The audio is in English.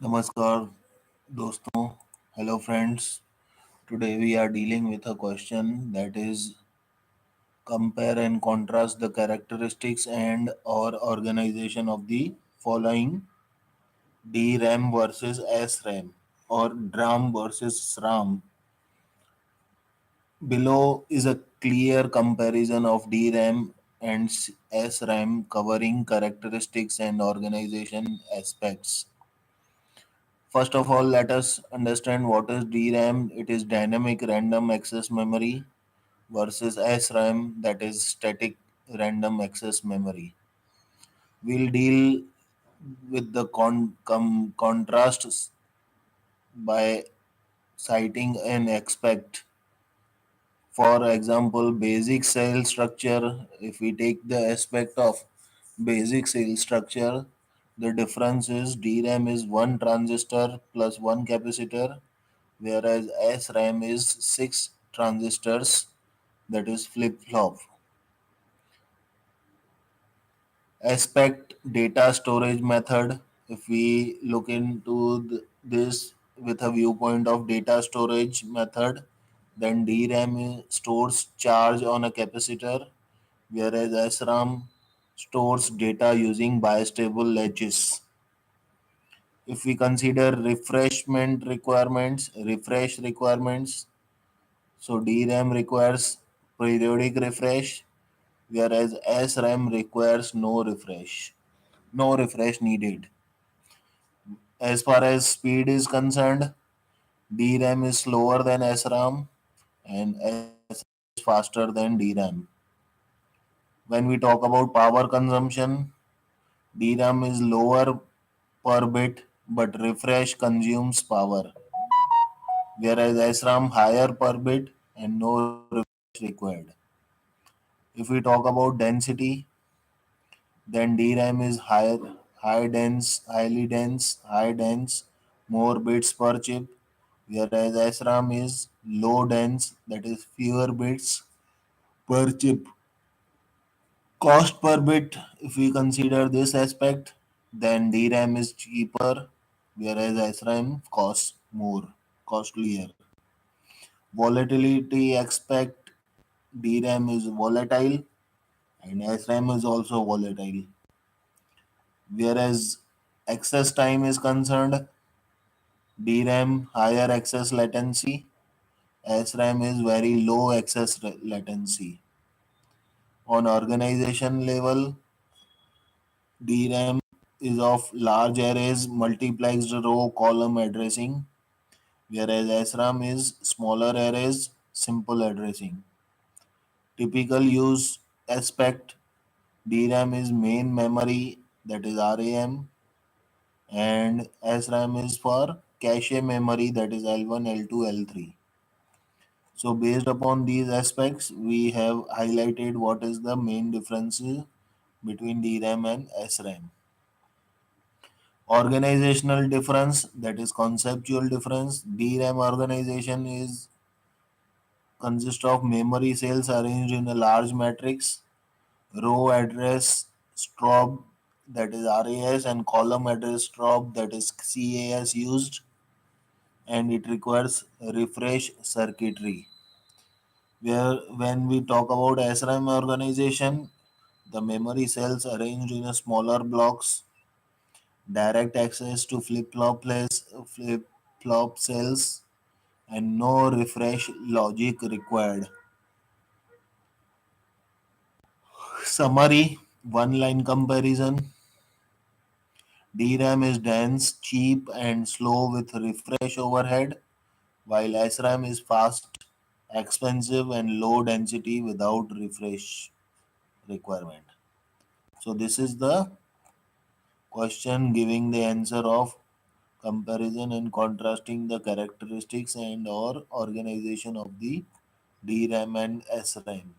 Namaskar, doston. Hello, friends. Today we are dealing with a question that is compare and contrast the characteristics and or organization of the following DRAM versus SRAM or DRAM versus SRAM. Below is a clear comparison of DRAM and SRAM covering characteristics and organization aspects. First of all, let us understand what is DRAM. It is dynamic random access memory versus SRAM, that is static random access memory. We'll deal with the contrasts by citing an aspect. For example, basic cell structure. If we take the aspect of basic cell structure, the difference is DRAM is one transistor plus one capacitor, whereas SRAM is six transistors, that is flip flop. Aspect data storage method. If we look into this with a viewpoint of data storage method, then DRAM stores charge on a capacitor, whereas SRAM stores data using bistable latches. If we consider refresh requirements, so DRAM requires periodic refresh, whereas SRAM requires no refresh needed. As far as speed is concerned, DRAM is slower than SRAM and SRAM is faster than DRAM. When we talk about power consumption, DRAM is lower per bit but refresh consumes power, whereas SRAM higher per bit and no refresh required. If we talk about density, then DRAM is high dense, more bits per chip, whereas SRAM is low dense, that is fewer bits per chip. Cost per bit, if we consider this aspect, then DRAM is cheaper, whereas SRAM costs more, costlier. Volatility aspect, DRAM is volatile and SRAM is also volatile. Whereas access time is concerned, DRAM higher access latency, SRAM is very low access latency. On organization level, DRAM is of large arrays multiplexed row column addressing, whereas SRAM is smaller arrays simple addressing. Typical use aspect, DRAM is main memory, that is RAM, and SRAM is for cache memory, that is L1, L2, L3. So based upon these aspects, we have highlighted what is the main differences between DRAM and SRAM. Organizational difference, that is conceptual difference. DRAM organization is consists of memory cells arranged in a large matrix, row address strobe, that is RAS, and column address strobe, that is CAS used, and it requires refresh circuitry. Where when we talk about SRAM organization, the memory cells arranged in a smaller blocks, direct access to flip flop cells, and no refresh logic required. Summary, one line comparison. DRAM is dense, cheap, and slow with refresh overhead, while SRAM is fast, expensive, and low density without refresh requirement. So, this is the question giving the answer of comparison and contrasting the characteristics and or organization of the DRAM and SRAM.